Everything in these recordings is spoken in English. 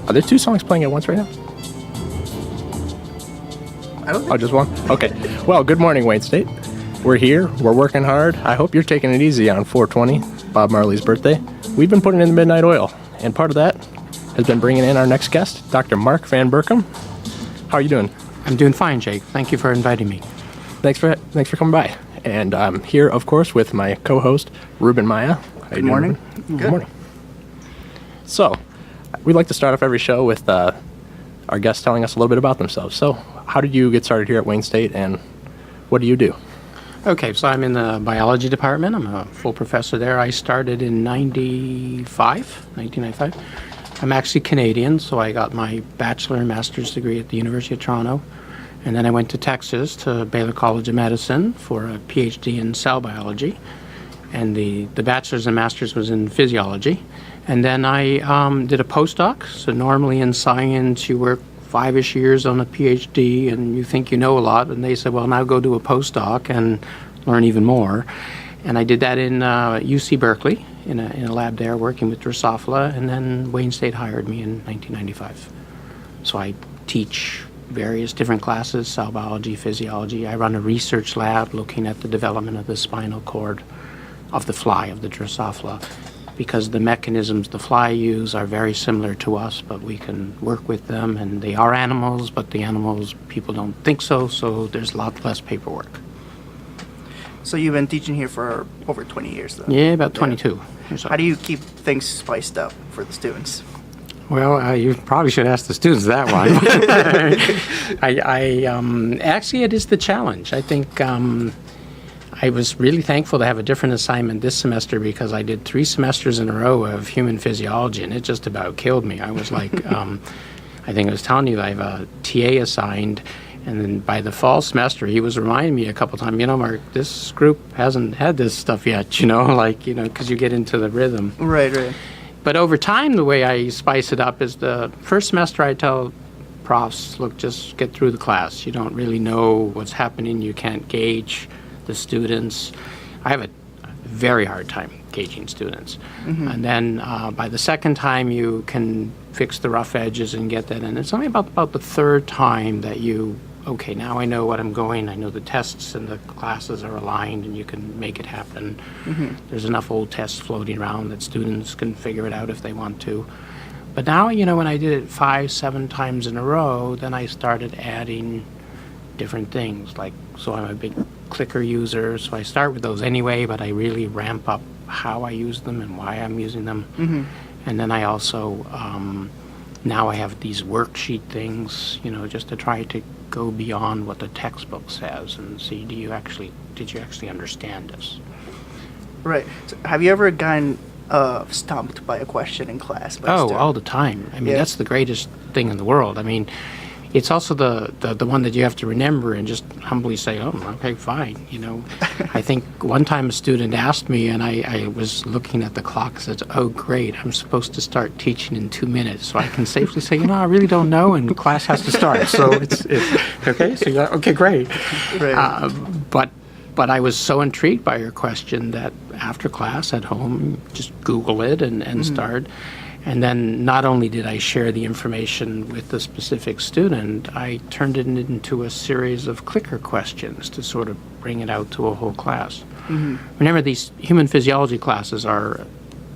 Are there two songs playing at once right now? I don't think Oh, just one? Okay. Well, good morning, Wayne State. We're here. We're working hard. I hope you're taking it easy on 420, Bob Marley's birthday. We've been putting in the midnight oil, and part of that has been bringing in our next guest, Dr. Mark Vanberkum. How are you doing? I'm doing fine, Jake. Thank you for inviting me. Thanks for coming by. And I'm here, of course, with my co-host, Ruben Maya. How you Good morning. doing, Ruben? Good morning. So, we'd like to start off every show with our guests telling us a little bit about themselves. So, how did you get started here at Wayne State, and what do you do? Okay, so I'm in the biology department. I'm a full professor there. I started in 1995. I'm actually Canadian, so I got my bachelor and master's degree at the University of Toronto. And then I went to Texas to Baylor College of Medicine for a PhD in cell biology. And the bachelor's and master's was in physiology. And then I did a postdoc. So normally in science, you work 5-ish years on a PhD and you think you know a lot. And they said, well, now go do a postdoc and learn even more. And I did that in UC Berkeley, in a lab there, working with Drosophila. And then Wayne State hired me in 1995. So I teach various different classes, cell biology, physiology. I run a research lab looking at the development of the spinal cord of the fly, of the Drosophila, because the mechanisms the fly use are very similar to us, but we can work with them, and they are animals, but the animals, people don't think so there's a lot less paperwork. So you've been teaching here for over 20 years, though? Yeah, about 22. How do you keep things spiced up for the students? Well, you probably should ask the students that one. Actually, it is the challenge. I think I was really thankful to have a different assignment this semester because I did 3 semesters in a row of human physiology, and it just about killed me. I was like, I think I was telling you, I have a TA assigned, and then by the fall semester, he was reminding me a couple times, Mark, this group hasn't had this stuff yet, because you get into the rhythm. Right. But over time, the way I spice it up is the first semester I tell profs, look, just get through the class. You don't really know what's happening. You can't gauge the students. I have a very hard time gauging students. Mm-hmm. And then by the second time, you can fix the rough edges and get that. And it's only about the third time that okay, now I know what I'm going. I know the tests and the classes are aligned, and you can make it happen. Mm-hmm. There's enough old tests floating around that students can figure it out if they want to. But now, when I did it 5-7 times in a row, then I started adding different things. So I'm a big clicker user, so I start with those anyway, but I really ramp up how I use them and why I'm using them. Mm-hmm. And then I also, now I have these worksheet things, just to try to go beyond what the textbook says and see, did you actually understand this? Right. So have you ever gotten stumped by a question in class? All the time. That's the greatest thing in the world. It's also the one that you have to remember and just humbly say, oh, okay, fine, I think one time a student asked me, and I was looking at the clock and said, oh, great, I'm supposed to start teaching in 2 minutes. So I can safely say, I really don't know, and class has to start. So it's okay, so you're like, okay, great. Right. But I was so intrigued by your question that after class at home, just Google it and mm-hmm. start. And then not only did I share the information with the specific student, I turned it into a series of clicker questions to sort of bring it out to a whole class. Mm-hmm. Remember, these human physiology classes are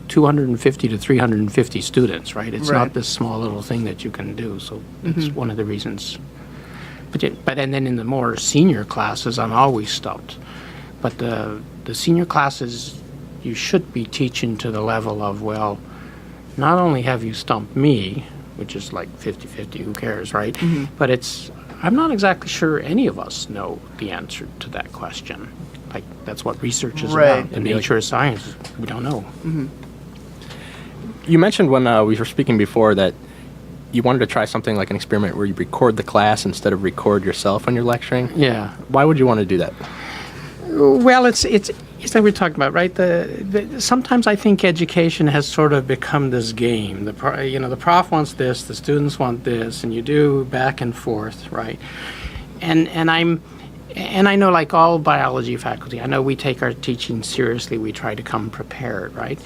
250 to 350 students, right? It's not this small little thing that you can do, so it's one of the reasons. But then in the more senior classes, I'm always stumped. But the senior classes, you should be teaching to the level of, well, not only have you stumped me, which is like 50-50, who cares, right? Mm-hmm. But I'm not exactly sure any of us know the answer to that question. That's what research is about. The nature of science, we don't know. Mm-hmm. You mentioned when we were speaking before that you wanted to try something like an experiment where you record the class instead of record yourself when you're lecturing. Yeah. Why would you want to do that? Well, it's like we're talking about, right? Sometimes I think education has sort of become this game. The prof wants this, the students want this, and you do back and forth, right? And And I know, like all biology faculty, I know we take our teaching seriously. We try to come prepared, right?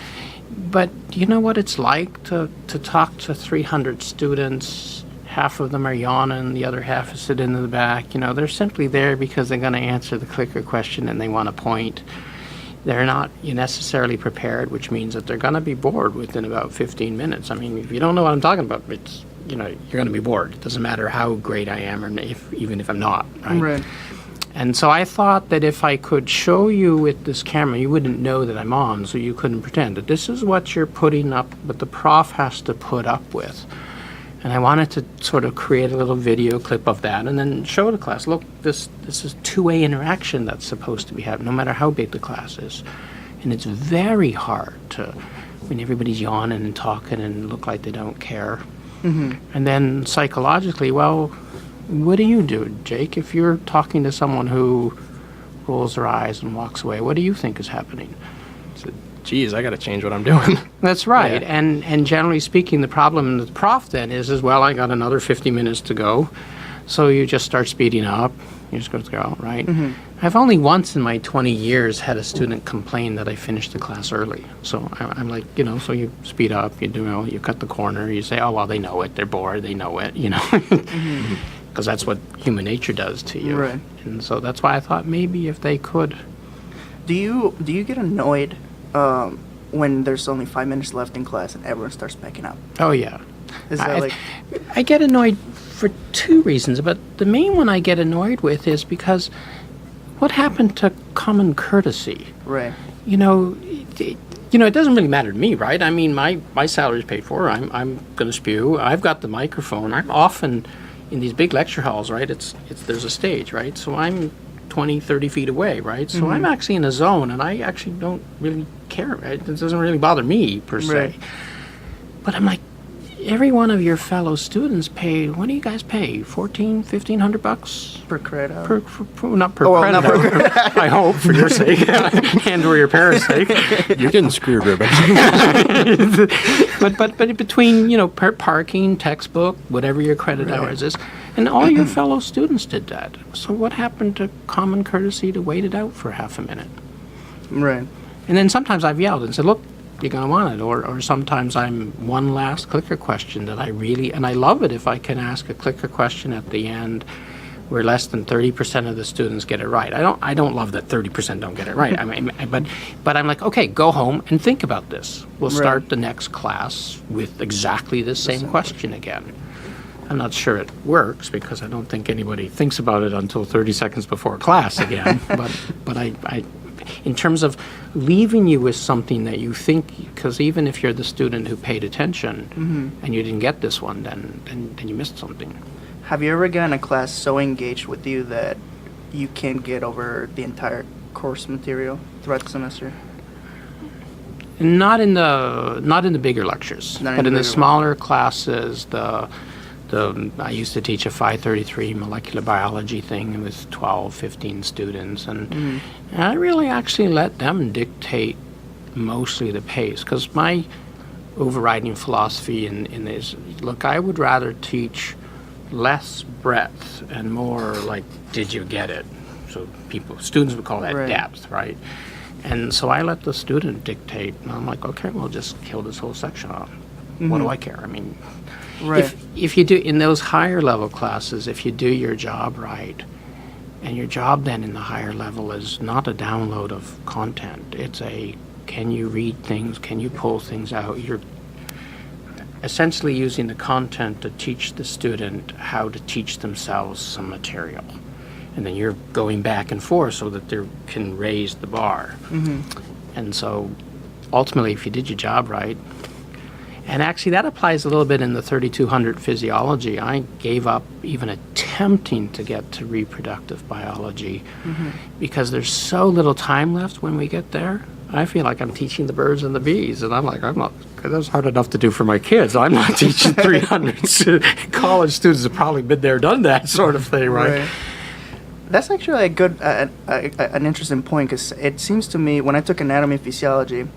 But do you know what it's like to talk to 300 students? Half of them are yawning, the other half is sitting in the back. You know, they're simply there because they're going to answer the clicker question and they want to point. They're not necessarily prepared, which means that they're going to be bored within about 15 minutes. I mean, if you don't know what I'm talking about, it's, you know, you're going to be bored. It doesn't matter how great I am, or even if I'm not, right? Right. And so I thought that if I could show you with this camera, you wouldn't know that I'm on, so you couldn't pretend that this is what you're putting up, what the prof has to put up with. And I wanted to sort of create a little video clip of that and then show the class, look, this is two-way interaction that's supposed to be happening, no matter how big the class is. And it's very hard to, when everybody's yawning and talking and look like they don't care. Mm-hmm. And then psychologically, well, what do you do, Jake, if you're talking to someone who rolls their eyes and walks away? What do you think is happening? So, geez, I got to change what I'm doing. That's right. Yeah. And generally speaking, the problem with the prof then is well, I got another 50 minutes to go. So you just start speeding up. You're just going to go, right? Mm-hmm. I've only once in my 20 years had a student complain that I finished the class early. So I'm like, you know, so you speed up, you cut the corner, you say, oh, well, they know it, they're bored, they know it, you know. Mm-hmm. Because that's what human nature does to you. Right. And so that's why I thought maybe if they could. Do you get annoyed when there's only 5 minutes left in class and everyone starts packing up? Oh, yeah. Is that like... I get annoyed for two reasons, but the main one I get annoyed with is because what happened to common courtesy? Right. You know, it doesn't really matter to me, right? I mean, my salary's paid for. I'm going to spew. I've got the microphone. I'm often in these big lecture halls, right? There's a stage, right? So I'm 20, 30 feet away, right? So I'm actually in a zone, and I actually don't really care, right? It doesn't really bother me, per se. Right. But I'm like, every one of your fellow students pay, what do you guys pay? $1,400 Per credit hour? not per Oh, well, credit not per hour. I hope, for your sake, and or your parents' sake. You're getting screwed, Ruben. But between, you know, parking, textbook, whatever your credit hours is, and all your fellow students did that. So what happened to common courtesy to wait it out for half a minute? Right. And then sometimes I've yelled and said, look, you're going to want it. Or sometimes I'm one last clicker question that I really, and I love it if I can ask a clicker question at the end where less than 30% of the students get it right. I don't love that 30% don't get it right. I mean, but I'm like, okay, go home and think about this. We'll start the next class with exactly the same question again. I'm not sure it works because I don't think anybody thinks about it until 30 seconds before class again. but I in terms of leaving you with something that you think, because even if you're the student who paid attention and you didn't get this one, then you missed something. Have you ever gotten a class so engaged with you that you can't get over the entire course material throughout the semester? Not in the bigger lectures, but in the smaller classes, I used to teach a 533 molecular biology thing with 12, 15 students, and I really actually let them dictate mostly the pace, because my overriding philosophy in this, look, I would rather teach less breadth and more like, did you get it? So students would call that depth, right? And so I let the student dictate, and I'm like, okay, well, just kill this whole section off. What do I care? I mean, if you do, in those higher level classes, if you do your job right, and your job then in the higher level is not a download of content, it's can you read things, can you pull things out? You're essentially using the content to teach the student how to teach themselves some material. And then you're going back and forth so that they can raise the bar. And so ultimately, if you did your job right, and actually that applies a little bit in the 3200 physiology. I gave up even attempting to get to reproductive biology because there's so little time left when we get there. I feel like I'm teaching the birds and the bees, and I'm like, that's hard enough to do for my kids. I'm not teaching 300 college students have probably been there, done that sort of thing, right? That's actually a good, an interesting point, because it seems to me when I took anatomy and physiology,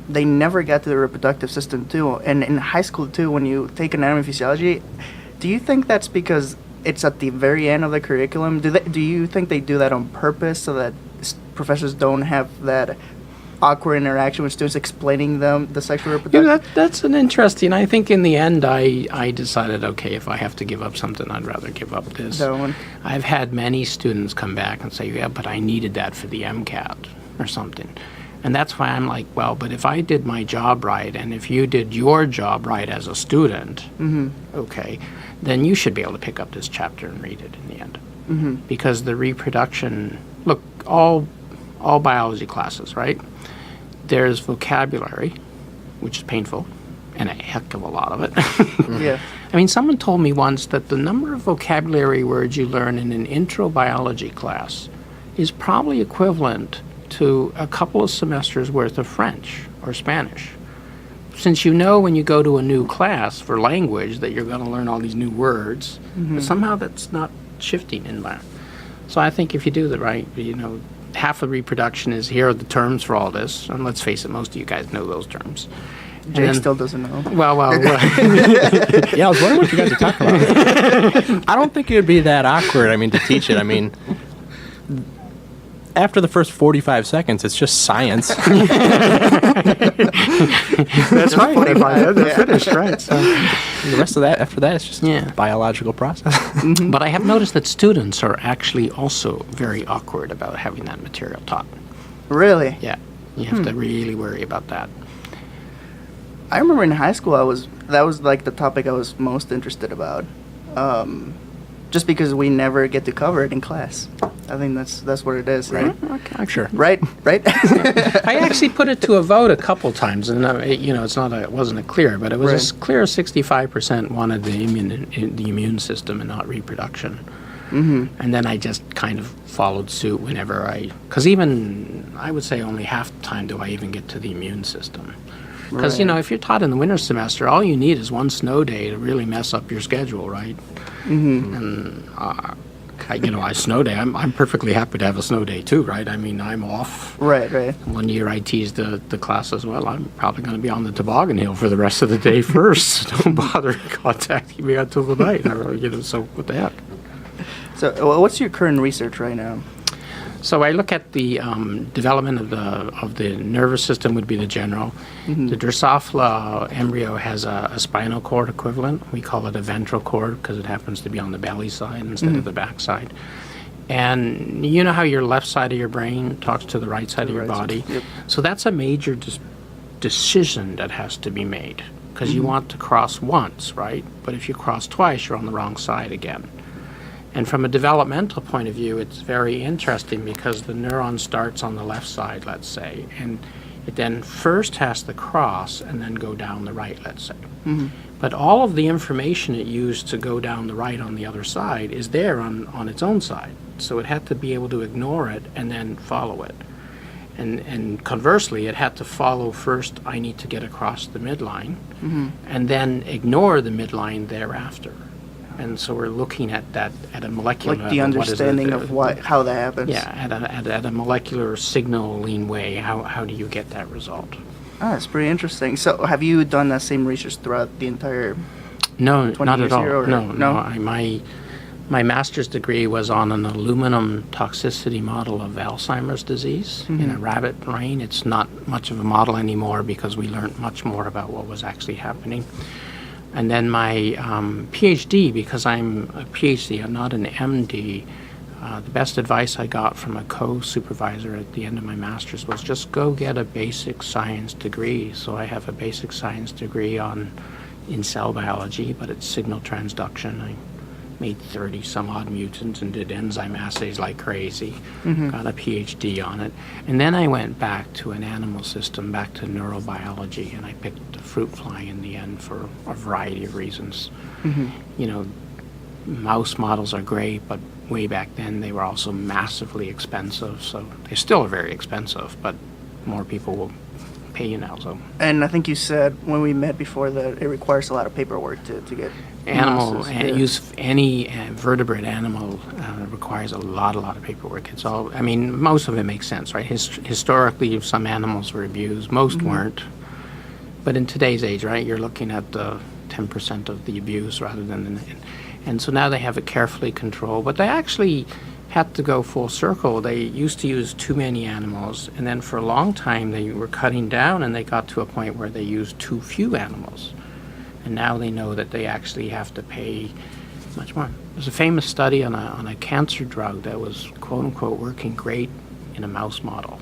they never got to the reproductive system too. And in high school too, when you take anatomy and physiology, do you think that's because it's at the very end of the curriculum. Do you think they do that on purpose so that professors don't have that awkward interaction with students explaining them the sexual reproduction? That's an interesting. I think in the end, I decided, okay, if I have to give up something, I'd rather give up this. That one. I've had many students come back and say, yeah, but I needed that for the MCAT or something. And that's why I'm like, well, but if I did my job right, and if you did your job right as a student, okay, then you should be able to pick up this chapter and read it in the end. Because the reproduction, look, all biology classes, right? There's vocabulary, which is painful, and a heck of a lot of it. Yeah. I mean, someone told me once that the number of vocabulary words you learn in an intro biology class is probably equivalent to a couple of semesters worth of French or Spanish. Since you know when you go to a new class for language that you're going to learn all these new words, but somehow that's not shifting in that. So I think if you do the right, half of reproduction is here are the terms for all this, and let's face it, most of you guys know those terms. Jake still doesn't know. Well. Yeah, I was wondering what you guys are talking about. I don't think it would be that awkward, to teach it. After the first 45 seconds, it's just science. That's right. They're finished, right? So. The rest of that, after that, it's just a biological process. But I have noticed that students are actually also very awkward about having that material taught. Really? Yeah. You have to really worry about that. I remember in high school, that was like the topic I was most interested about. Just because we never get to cover it in class. I think that's what it is, right? Okay, sure. Right. I actually put it to a vote a couple times, and it wasn't a clear, but it was a clear 65% wanted the immune system and not reproduction. And then I just kind of followed suit whenever because even I would say only half the time do I even get to the immune system. Because if you're taught in the winter semester, all you need is one snow day to really mess up your schedule, right? And a snow day. I'm perfectly happy to have a snow day too, right? I'm off. Right. One year I teased the class as well. I'm probably going to be on the toboggan hill for the rest of the day first. Don't bother contacting me until the night. So what the heck? So what's your current research right now? So I look at the development of the nervous system would be the general. The Drosophila embryo has a spinal cord equivalent. We call it a ventral cord because it happens to be on the belly side instead of the back side. And you know how your left side of your brain talks to the right side of your body? Yep. So that's a major decision that has to be made because you want to cross once, right? But if you cross twice, you're on the wrong side again. And from a developmental point of view, it's very interesting because the neuron starts on the left side, let's say, and it then first has to cross and then go down the right, let's say. But all of the information it used to go down the right on the other side is there on its own side. So it had to be able to ignore it and then follow it. And conversely, it had to follow first, I need to get across the midline, and then ignore the midline thereafter. And so we're looking at that at a molecular level. Like the understanding of how that happens. Yeah, at a molecular signaling way, how do you get that result? That's pretty interesting. So have you done that same research throughout the entire 20 not years at all. here? No. My master's degree was on an aluminum toxicity model of Alzheimer's disease in a rabbit brain. It's not much of a model anymore because we learned much more about what was actually happening. And then my PhD, because I'm a PhD, I'm not an MD, the best advice I got from a co-supervisor at the end of my master's was just go get a basic science degree. So I have a basic science degree in cell biology, but it's signal transduction. I made 30 some odd mutants and did enzyme assays like crazy, got a PhD on it. And then I went back to an animal system, back to neurobiology, and I picked the fruit fly in the end for a variety of reasons. Mouse models are great, but way back then they were also massively expensive, so they still are very expensive, but more people will pay you now. So. And I think you said when we met before that it requires a lot of paperwork to get use any vertebrate animal requires a lot of paperwork. It's all, most of it makes sense, right? Historically, some animals were abused, most weren't. But in today's age, right, you're looking at 10% of the abuse rather than, And so now they have it carefully controlled, but they actually had to go full circle. They used to use too many animals, and then for a long time they were cutting down, and they got to a point where they used too few animals. And now they know that they actually have to pay much more. There's a famous study on a cancer drug that was quote unquote working great in a mouse model.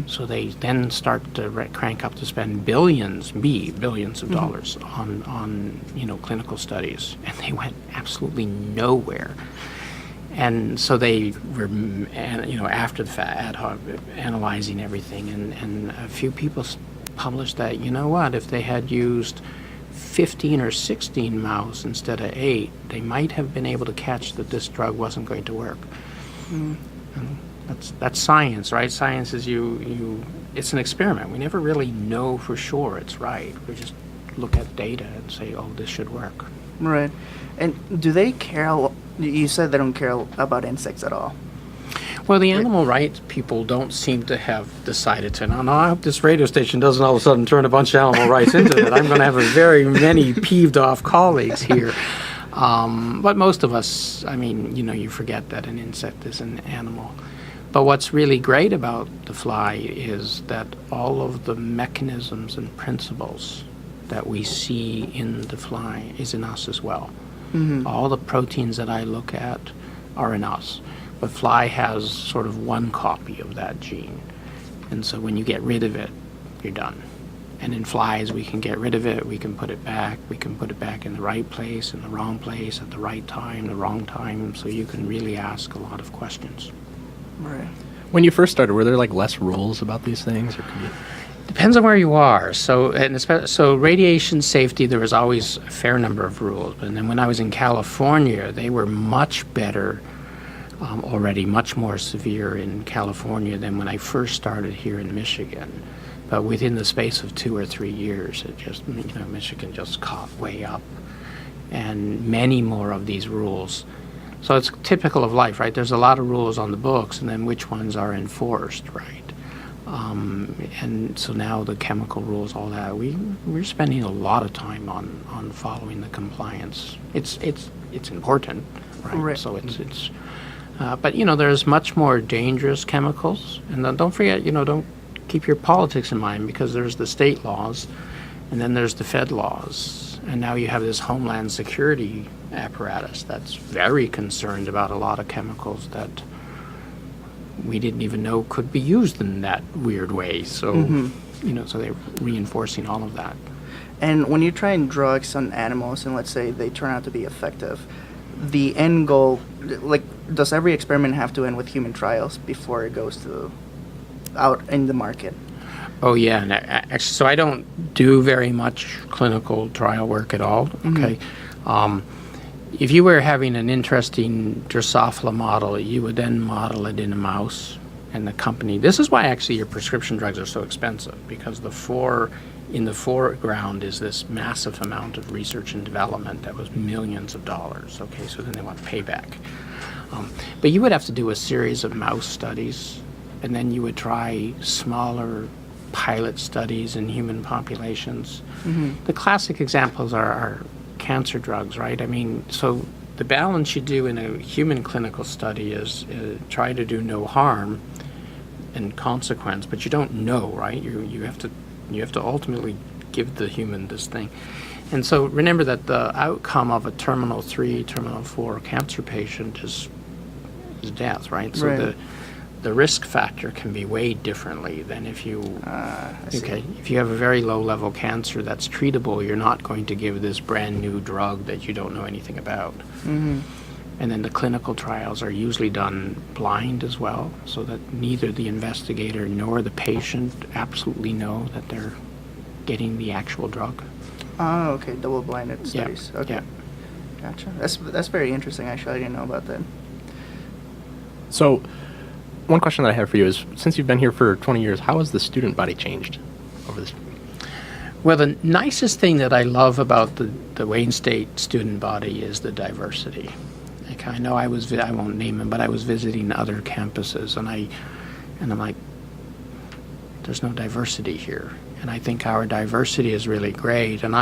So they then start to crank up to spend billions of dollars on clinical studies, and they went absolutely nowhere. And so they were, after the fact, ad hoc analyzing everything, and a few people published that, you know what, if they had used 15 or 16 mouse instead of 8, they might have been able to catch that this drug wasn't going to work. And that's science, right? Science is it's an experiment. We never really know for sure it's right. We just look at data and say, oh, this should work. Right. And do they care? You said they don't care about insects at all. Well, the animal rights people don't seem to have decided to. Now, I hope this radio station doesn't all of a sudden turn a bunch of animal rights into it. I'm going to have very many peeved off colleagues here. But most of us, you forget that an insect is an animal. But what's really great about the fly is that all of the mechanisms and principles that we see in the fly is in us as well. All the proteins that I look at are in us. But fly has sort of one copy of that gene. And so when you get rid of it, you're done. And in flies, we can get rid of it, we can put it back, we can put it back in the right place, in the wrong place, at the right time, the wrong time, so you can really ask a lot of questions. Right. When you first started, were there like less rules about these things, or could you? Depends on where you are. So radiation safety, there was always a fair number of rules. But then when I was in California, they were much better already, much more severe in California than when I first started here in Michigan. But within the space of 2 or 3 years, it just, Michigan just caught way up, and many more of these rules. So it's typical of life, right? There's a lot of rules on the books, and then which ones are enforced, right? And so now the chemical rules, all that, we're spending a lot of time on following the compliance. It's important, right? So it's but there's much more dangerous chemicals, and then don't forget, don't keep your politics in mind, because there's the state laws, and then there's the Fed laws, and now you have this Homeland Security apparatus that's very concerned about a lot of chemicals that we didn't even know could be used in that weird way. So, so they're reinforcing all of that. And when you're trying drugs on animals, and let's say they turn out to be effective, the end goal, like, does every experiment have to end with human trials before it goes out in the market? Oh, yeah. And actually, so I don't do very much clinical trial work at all. Okay. If you were having an interesting Drosophila model, you would then model it in a mouse, and the company. This is why actually your prescription drugs are so expensive, because in the foreground is this massive amount of research and development that was millions of dollars. Okay, so then they want payback. But you would have to do a series of mouse studies, and then you would try smaller pilot studies in human populations. The classic examples are cancer drugs, right? So the balance you do in a human clinical study is try to do no harm and consequence, but you don't know, right? You have to ultimately give the human this thing. And so remember that the outcome of a terminal 3, terminal 4 cancer patient is death, right? So the risk factor can be weighed differently than if you if you have a very low level cancer that's treatable, you're not going to give this brand new drug that you don't know anything about. And then the clinical trials are usually done blind as well, so that neither the investigator nor the patient absolutely know that they're getting the actual drug. Oh, okay, double-blinded studies. Okay. Yeah. Gotcha. That's very interesting. Actually, I didn't know about that. So, one question that I have for you is, since you've been here for 20 years, how has the student body changed over this? Well, the nicest thing that I love about the Wayne State student body is the diversity. Like, I know I won't name them, but I was visiting other campuses, and I'm like, there's no diversity here. And I think our diversity is really great. And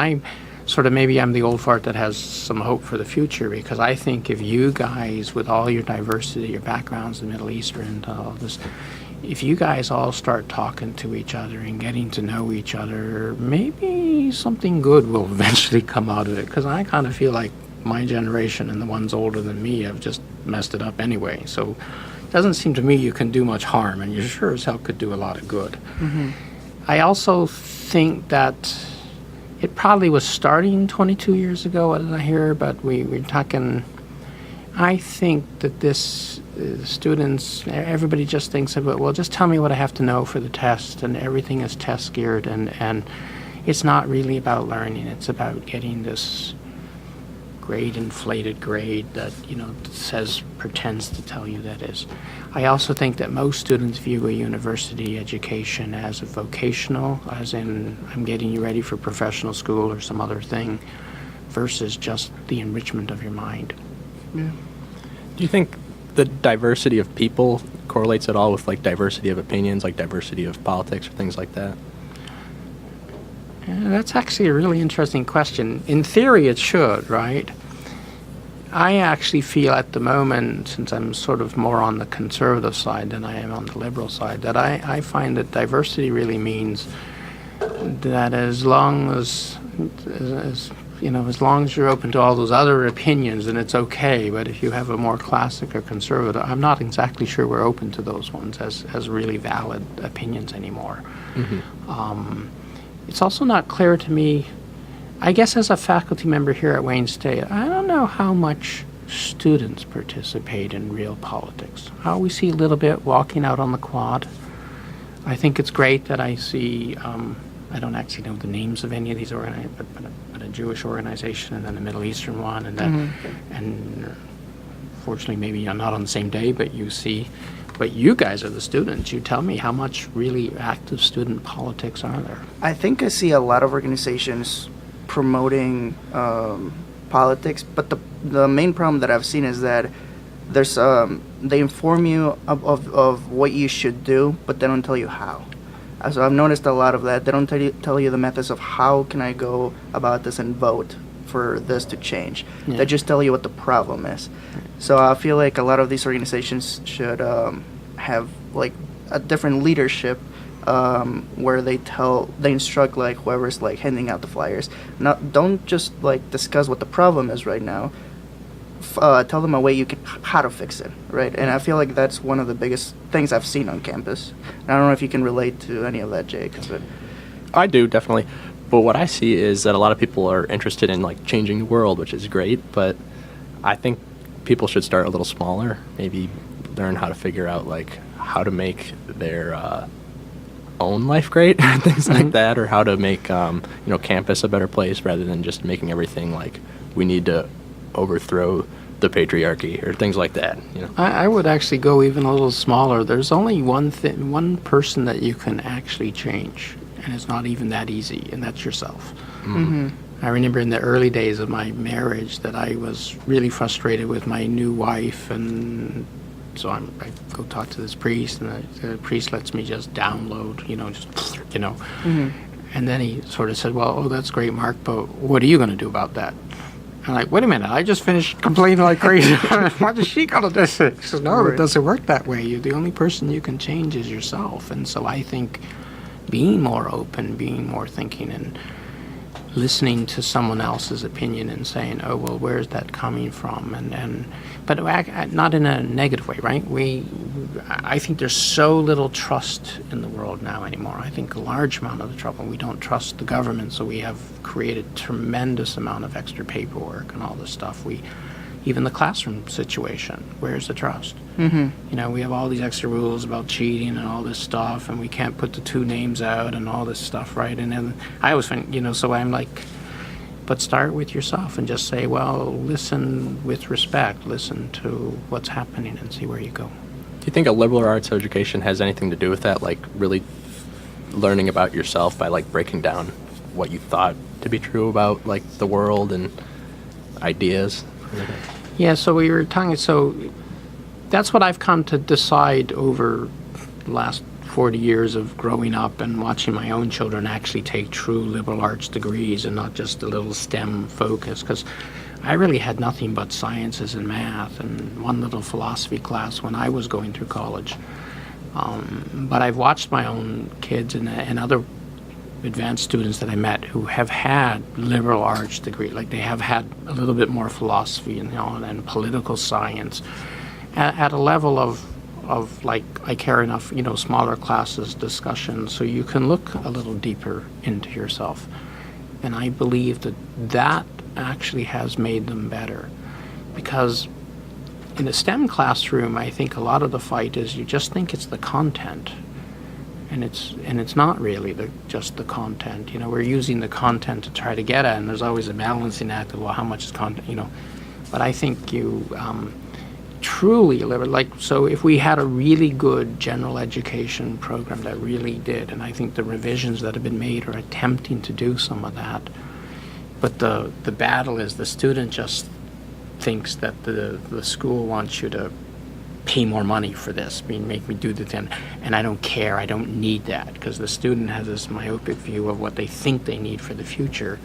sort of maybe I'm the old fart that has some hope for the future, because I think if you guys, with all your diversity, your backgrounds, the Middle Eastern, all this, if you guys all start talking to each other and getting to know each other, maybe something good will eventually come out of it. Because I kind of feel like my generation and the ones older than me have just messed it up anyway. So it doesn't seem to me you can do much harm, and you sure as hell could do a lot of good. Mm-hmm. I also think that it probably was starting 22 years ago, what did I hear? But we're talking, I think that this students, everybody just thinks of it, well, just tell me what I have to know for the test, and everything is test geared, and it's not really about learning, it's about getting this grade, inflated grade that, pretends to tell you that is. I also think that most students view a university education as a vocational, as in, I'm getting you ready for professional school or some other thing, versus just the enrichment of your mind. Yeah. Do you think the diversity of people correlates at all with like diversity of opinions, like diversity of politics or things like that? That's actually a really interesting question. In theory, it should, right? I actually feel at the moment, since I'm sort of more on the conservative side than I am on the liberal side, that I find that diversity really means that as long as you're open to all those other opinions, then it's okay. But if you have a more classic or conservative, I'm not exactly sure we're open to those ones as really valid opinions anymore. Mm-hmm. It's also not clear to me, I guess as a faculty member here at Wayne State, I don't know how much students participate in real politics. We see a little bit walking out on the quad. I think it's great that I see, I don't actually know the names of any of these organizations, but a Jewish organization and then a Middle Eastern one, and then, and fortunately maybe not on the same day, but you see. But you guys are the students. You tell me, how much really active student politics are there? I think I see a lot of organizations promoting politics, but the main problem that I've seen is that there's they inform you of what you should do, but they don't tell you how. So I've noticed a lot of that. They don't tell you the methods of how can I go about this and vote for this to change. Yeah. They just tell you what the problem is. So I feel like a lot of these organizations should have like a different leadership where they instruct like whoever's like handing out the flyers. Don't just like discuss what the problem is right now. Tell them a way how to fix it, right? And I feel like that's one of the biggest things I've seen on campus. And I don't know if you can relate to any of that, Jake. But I do, definitely. But what I see is that a lot of people are interested in like changing the world, which is great. But I think people should start a little smaller. Maybe learn how to figure out like how to make their own life great, things like that, or how to make campus a better place rather than just making everything like we need to overthrow the patriarchy or things like that. I would actually go even a little smaller. There's only one person that you can actually change, and it's not even that easy, and that's yourself. Mm-hmm. I remember in the early days of my marriage that I was really frustrated with my new wife, and so I go talk to this priest, and the priest lets me just download, Mm-hmm. And then he sort of said, well, that's great, Mark, but what are you going to do about that? I'm like, wait a minute, I just finished complaining like crazy. What is she going to do? He says, no, right. It doesn't work that way. The only person you can change is yourself. And so I think being more open, being more thinking, and listening to someone else's opinion and saying, oh, well, where's that coming from? But not in a negative way, right? I think there's so little trust in the world now anymore. I think a large amount of the trouble, we don't trust the government, so we have created tremendous amount of extra paperwork and all this stuff. Even the classroom situation, where's the trust? Mm-hmm. We have all these extra rules about cheating and all this stuff, and we can't put the two names out and all this stuff, right? And then I always find, so I'm like, but start with yourself and just say, well, listen with respect, listen to what's happening and see where you go. Do you think a liberal arts education has anything to do with that, like really learning about yourself by like breaking down what you thought to be true about like the world and ideas? Yeah, so we were talking, so that's what I've come to decide over the last 40 years of growing up and watching my own children actually take true liberal arts degrees and not just a little STEM focus, because I really had nothing but sciences and math and one little philosophy class when I was going through college. But I've watched my own kids and other advanced students that I met who have had liberal arts degree, like they have had a little bit more philosophy and political science at a level of like I care enough, smaller classes discussion, so you can look a little deeper into yourself. And I believe that actually has made them better, because in a STEM classroom, I think a lot of the fight is you just think it's the content, and it's not really just the content. We're using the content to try to get at, and there's always a balancing act of, well, how much is content, But I think you truly so if we had a really good general education program that really did, and I think the revisions that have been made are attempting to do some of that, but the battle is the student just thinks that the school wants you to pay more money for this, make me do the thing, and I don't care, I don't need that, because the student has this myopic view of what they think they need for the future,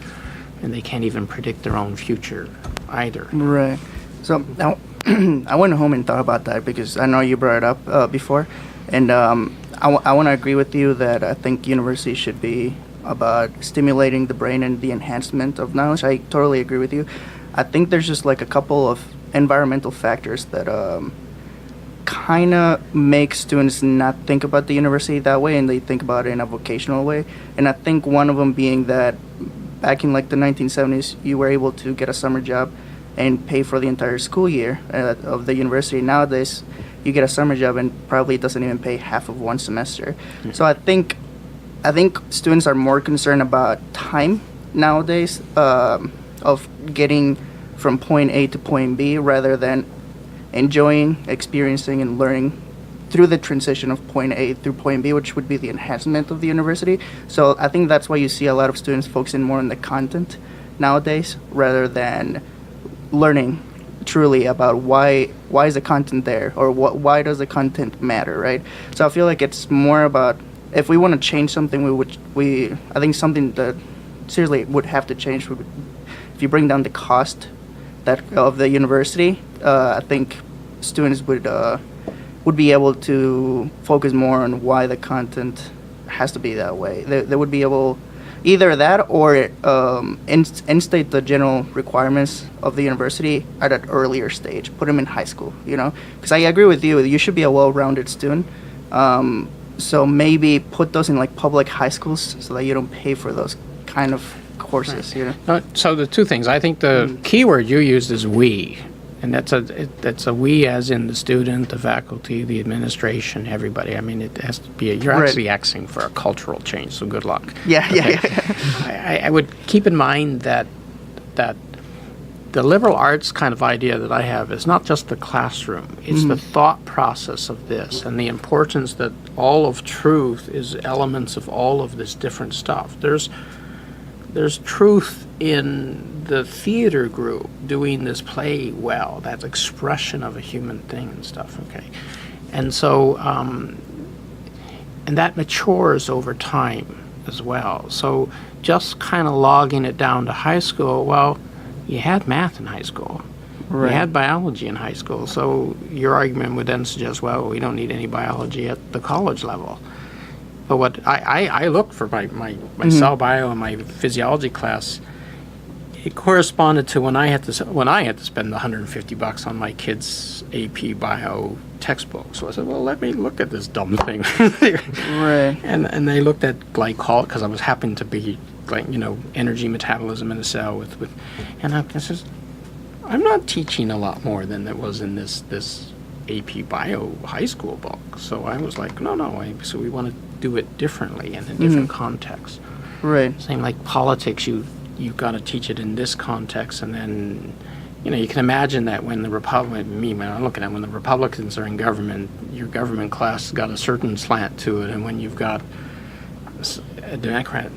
and they can't even predict their own future either. Right. So now I went home and thought about that, because I know you brought it up before, and I want to agree with you that I think university should be about stimulating the brain and the enhancement of knowledge. I totally agree with you. I think there's just like a couple of environmental factors that kind of make students not think about the university that way, and they think about it in a vocational way. And I think one of them being that back in like the 1970s, you were able to get a summer job and pay for the entire school year of the university. Nowadays, you get a summer job and probably it doesn't even pay half of one semester. Mm-hmm. So I think students are more concerned about time nowadays of getting from point A to point B, rather than enjoying, experiencing, and learning through the transition of point A through point B, which would be the enhancement of the university. So I think that's why you see a lot of students focusing more on the content nowadays, rather than learning truly about why is the content there, or why does the content matter, right? So I feel like it's more about, if we want to change something, I think something that seriously would have to change if you bring down the cost of the university. I think students would be able to focus more on why the content has to be that way. They would be able either that, or instate the general requirements of the university at an earlier stage. Put them in high school, because I agree with you. You should be a well-rounded student. So maybe put those in like public high schools so that you don't pay for those kind of courses. Right. So the two things, I think the key word you used is we. And that's a we as in the student, the faculty, the administration, everybody. I mean, it has to be you're actually asking for a cultural change, so good luck. Yeah, okay. yeah. I would keep in mind that the liberal arts kind of idea that I have is not just the classroom. It's the thought process of this, and the importance that all of truth is elements of all of this different stuff. There's truth in the theater group doing this play well, that expression of a human thing and stuff, okay? And so, and that matures over time as well. So just kind of logging it down to high school, well, you had math in high school. Right. You had biology in high school. So your argument would then suggest, well, we don't need any biology at the college level. But what I looked for my cell bio and my physiology class, it corresponded to when I had to spend $150 on my kids' AP bio textbook. So I said, well, let me look at this dumb thing. Right. And they looked at glycol, because I was happened to be energy metabolism in a cell with and I says, I'm not teaching a lot more than there was in this AP bio high school book. So I was like, no, so we want to do it differently and in different contexts. Right. Same like politics, you've got to teach it in this context, and then you can imagine that when when I'm looking at when the Republicans are in government, your government class got a certain slant to it, and when you've got a Democrat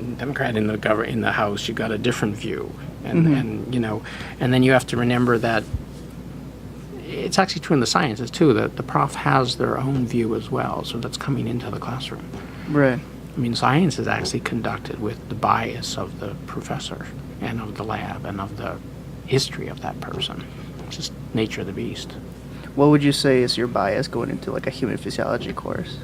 in the House, you've got a different view, and then you have to remember that it's actually true in the sciences too, that the prof has their own view as well, so that's coming into the classroom. Right. I mean, science is actually conducted with the bias of the professor and of the lab and of the history of that person. It's just nature of the beast. What would you say is your bias going into like a human physiology course?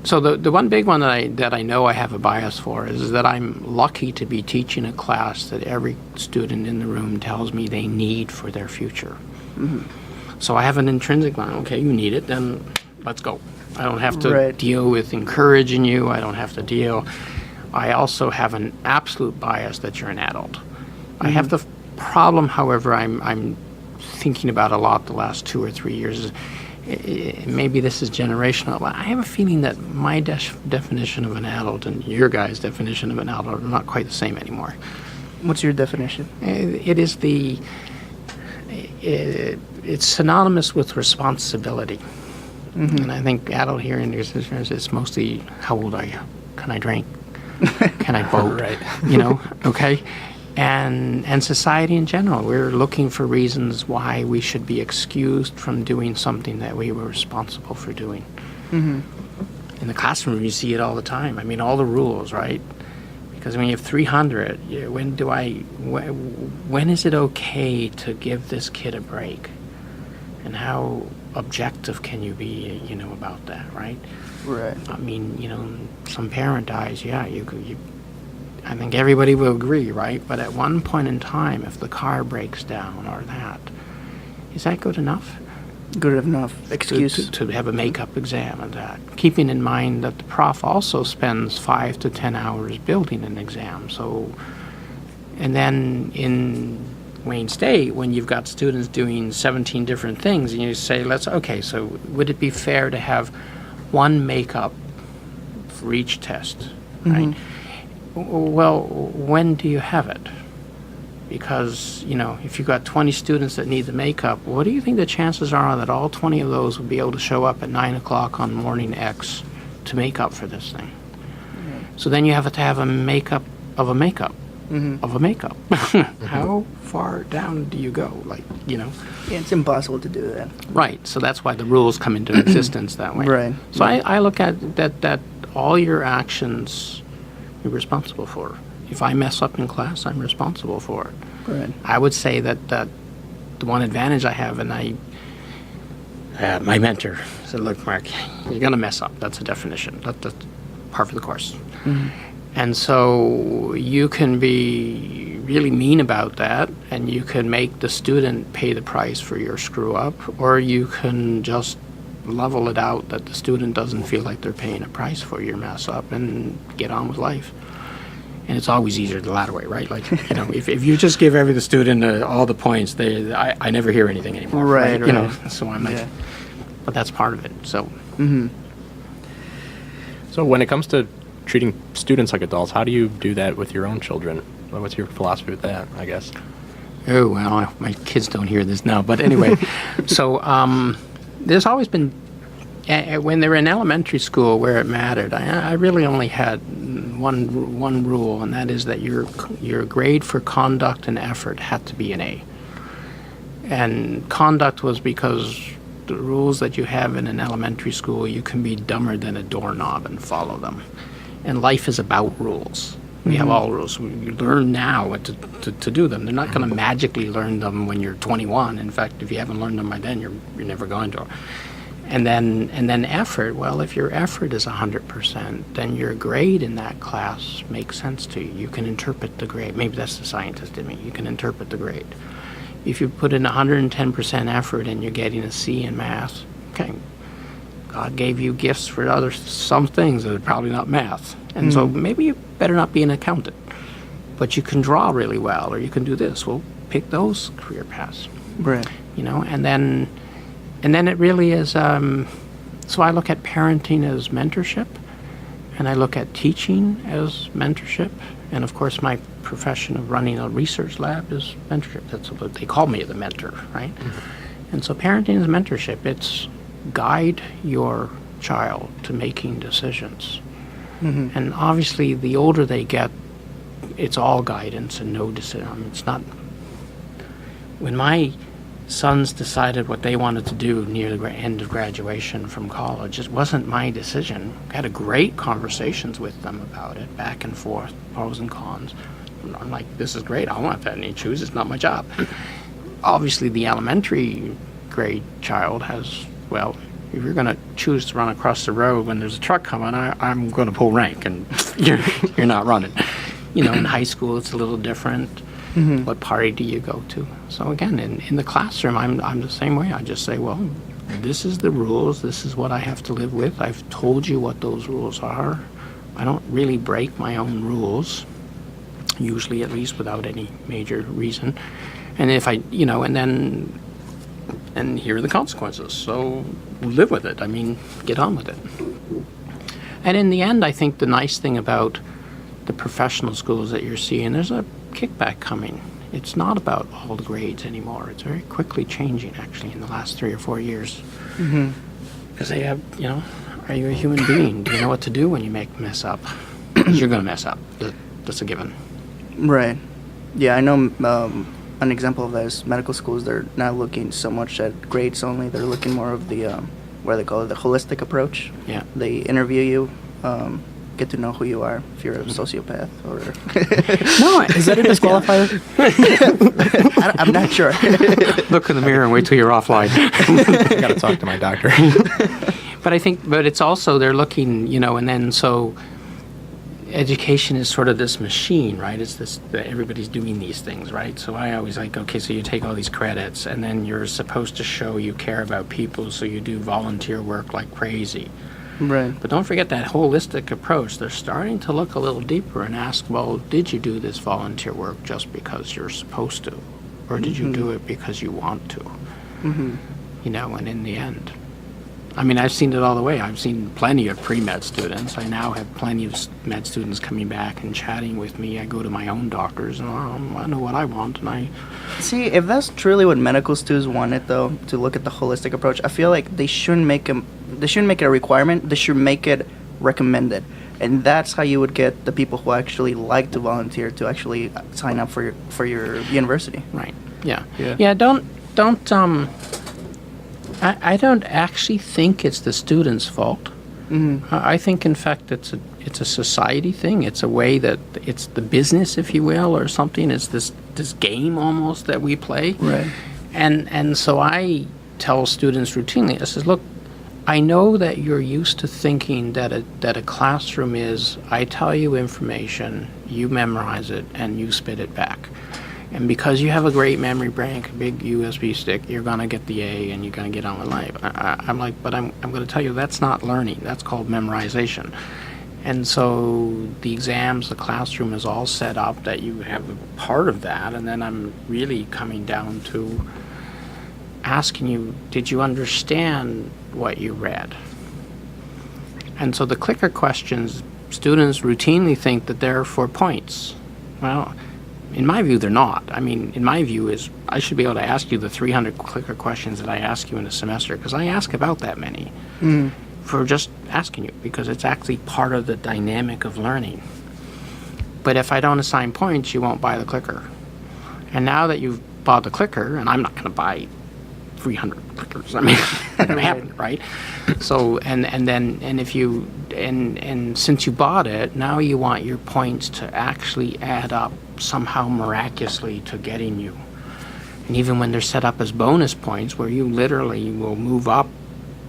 So the one big one that I know I have a bias for is that I'm lucky to be teaching a class that every student in the room tells me they need for their future. Mm-hmm. So I have an intrinsic line. Okay, you need it, then let's go. I don't have to Right. deal with encouraging you. I don't have to deal. I also have an absolute bias that you're an adult. I have the problem, however, I'm thinking about a lot the last 2 or 3 years. Is, maybe this is generational. I have a feeling that my definition of an adult and your guys' definition of an adult are not quite the same anymore. What's your definition? It is it's synonymous with responsibility. Mm-hmm. And I think adult here in this is mostly, how old are you? Can I drink? Can I vote? Right. You know, okay? And society in general, we're looking for reasons why we should be excused from doing something that we were responsible for doing. Mm-hmm. In the classroom, you see it all the time. I mean, all the rules, right? Because when you have 300, when is it okay to give this kid a break? And how objective can you be, you know, about that, right? Right. I mean, you know, some parent dies, yeah, you I think everybody will agree, right? But at one point in time, if the car breaks down or that, is that good enough? Good enough excuse. To have a makeup exam and that. Keeping in mind that the prof also spends 5 to 10 hours building an exam. So, and then in Wayne State, when you've got students doing 17 different things, and you say, okay, so would it be fair to have one makeup for each test, right? Well, when do you have it? Because, you know, if you've got 20 students that need the makeup, what do you think the chances are that all 20 of those will be able to show up at 9 o'clock on morning X to make up for this thing? So then you have to have a makeup of a makeup of a makeup. How far down do you go? Like, you know? Yeah, it's impossible to do that. Right. So that's why the rules come into existence that way. Right. So I look at that all your actions you're responsible for. If I mess up in class, I'm responsible for it. Right. I would say that the one advantage I have, and my mentor said, look, Mark, you're going to mess up. That's a definition. That's part of the course. And so you can be really mean about that, and you can make the student pay the price for your screw up, or you can just level it out that the student doesn't feel like they're paying a price for your mess up and get on with life. And it's always easier the latter way, right? Like, you know, if you just give every student all the points, I never hear anything anymore. Right. You know, so I'm like, but that's part of it. So. So when it comes to treating students like adults, how do you do that with your own children? What's your philosophy with that, I guess? Oh, well, my kids don't hear this now. But anyway, so there's always been, when they were in elementary school where it mattered, I really only had one rule, and that is that your grade for conduct and effort had to be an A. And conduct was because the rules that you have in an elementary school, you can be dumber than a doorknob and follow them. And life is about rules. We have all rules. You learn now to do them. They're not going to magically learn them when you're 21. In fact, if you haven't learned them by then, you're never going to. And then effort. Well, if your effort is 100%, then your grade in that class makes sense to you. You can interpret the grade. Maybe that's the scientist in me. You can interpret the grade. If you put in 110% effort and you're getting a C in math, okay, God gave you gifts for some things that are probably not math. And so maybe you better not be an accountant, but you can draw really well, or you can do this. Well, pick those career paths. Right. You know, and then it really is, so I look at parenting as mentorship, and I look at teaching as mentorship, and of course my profession of running a research lab is mentorship. That's what they call me, the mentor, right? And so parenting is mentorship. It's guide your child to making decisions. And obviously, the older they get, it's all guidance and no decision. I mean, it's not. when my sons decided what they wanted to do near the end of graduation from college, it wasn't my decision. I had a great conversations with them about it, back and forth, pros and cons. I'm like, this is great. I want that, and you choose. It's not my job. Obviously, the elementary grade child has, well, if you're going to choose to run across the road when there's a truck coming, I'm going to pull rank, and you're not running. You know, in high school, it's a little different. Mm-hmm. What party do you go to? So again, in the classroom, I'm the same way. I just say, well, this is the rules. This is what I have to live with. I've told you what those rules are. I don't really break my own rules, usually at least without any major reason. And if I, you know, and here are the consequences. So live with it. I mean, get on with it. And in the end, I think the nice thing about the professional schools that you're seeing, there's a kickback coming. It's not about all the grades anymore. It's very quickly changing, actually, in the last 3 or 4 years. Because they have, you know, are you a human being? Do you know what to do when you mess up? 'Cause you're going to mess up. That's a given. Right. Yeah, I know an example of that is medical schools. They're not looking so much at grades only. They're looking more of the, what do they call it, the holistic approach. Yeah. They interview you, get to know who you are, if you're a sociopath or... No, is that a disqualifier? I'm not sure. Look in the mirror and wait till you're offline. I got to talk to my doctor. But I think, but it's also, they're looking, you know, and then so education is sort of this machine, right? It's this, everybody's doing these things, right? So I always like, okay, so you take all these credits and then you're supposed to show you care about people, so you do volunteer work like crazy. Right. But don't forget that holistic approach. They're starting to look a little deeper and ask, well, did you do this volunteer work just because you're supposed to? Or did you do it because you want to? You know, and in the end, I mean, I've seen it all the way. I've seen plenty of pre-med students. I now have plenty of med students coming back and chatting with me. I go to my own doctors, and I know what I want, and I... See, if that's truly what medical students wanted, though, to look at the holistic approach, I feel like they shouldn't make it a requirement. They should make it recommended. And that's how you would get the people who actually like to volunteer to actually sign up for your university. Right, yeah. Yeah. Yeah, I don't actually think it's the student's fault. I think, in fact, it's a society thing. It's a way that it's the business, if you will, or something. It's this game almost that we play. Right. And so I tell students routinely, I says, look, I know that you're used to thinking that a classroom is, I tell you information, you memorize it, and you spit it back. And because you have a great memory bank, a big USB stick, you're going to get the A and you're going to get on with life. I'm like, but I'm going to tell you that's not learning. That's called memorization. And so the exams, the classroom is all set up that you have a part of that. And then I'm really coming down to asking you, did you understand what you read? And so the clicker questions, students routinely think that they're for points. Well, in my view, they're not. I mean, in my view is I should be able to ask you the 300 clicker questions that I ask you in a semester, because I ask about that many for just asking you, because it's actually part of the dynamic of learning. But if I don't assign points, you won't buy the clicker. And now that you've bought the clicker, and I'm not going to buy 300 clickers. I mean, it's not going to happen, right? So, and since you bought it, now you want your points to actually add up somehow miraculously to getting you. And even when they're set up as bonus points, where you literally will move up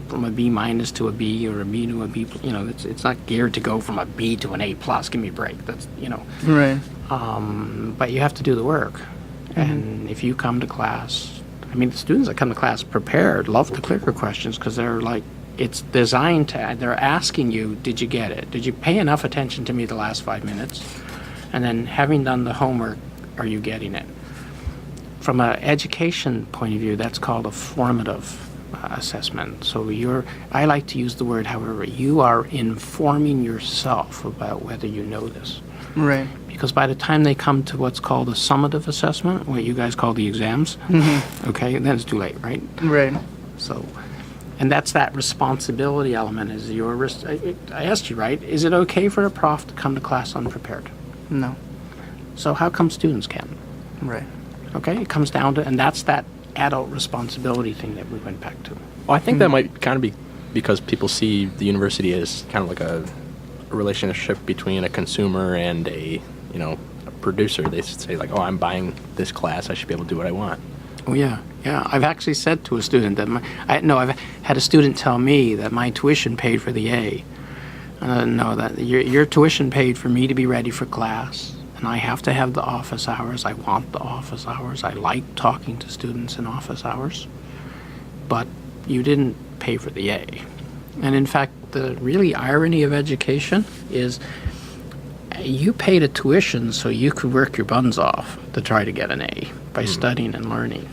from a B minus to a B or a B to a B, you know, it's not geared to go from a B to an A plus. Give me a break. That's, you know. Right. But you have to do the work. And if you come to class, I mean, the students that come to class prepared love the clicker questions, because they're like, it's designed to, they're asking you, did you get it? Did you pay enough attention to me the last 5 minutes? And then, having done the homework, are you getting it? From an education point of view, that's called a formative assessment. So I like to use the word, however, you are informing yourself about whether you know this. Right. Because by the time they come to what's called a summative assessment, what you guys call the exams, okay, then it's too late, right? Right. So, and that's that responsibility element is your risk. I asked you, right, is it okay for a prof to come to class unprepared? No. So how come students can? Right. Okay, it comes down to, and that's that adult responsibility thing that we went back to. Well, I think that might kind of be because people see the university as kind of like a relationship between a consumer and a producer. They say like, oh, I'm buying this class, I should be able to do what I want. Oh yeah. I've actually said to a student that I've had a student tell me that my tuition paid for the A. No, that your tuition paid for me to be ready for class, and I have to have the office hours. I want the office hours. I like talking to students in office hours, but you didn't pay for the A. And in fact, the really irony of education is you paid a tuition so you could work your buns off to try to get an A by studying and learning.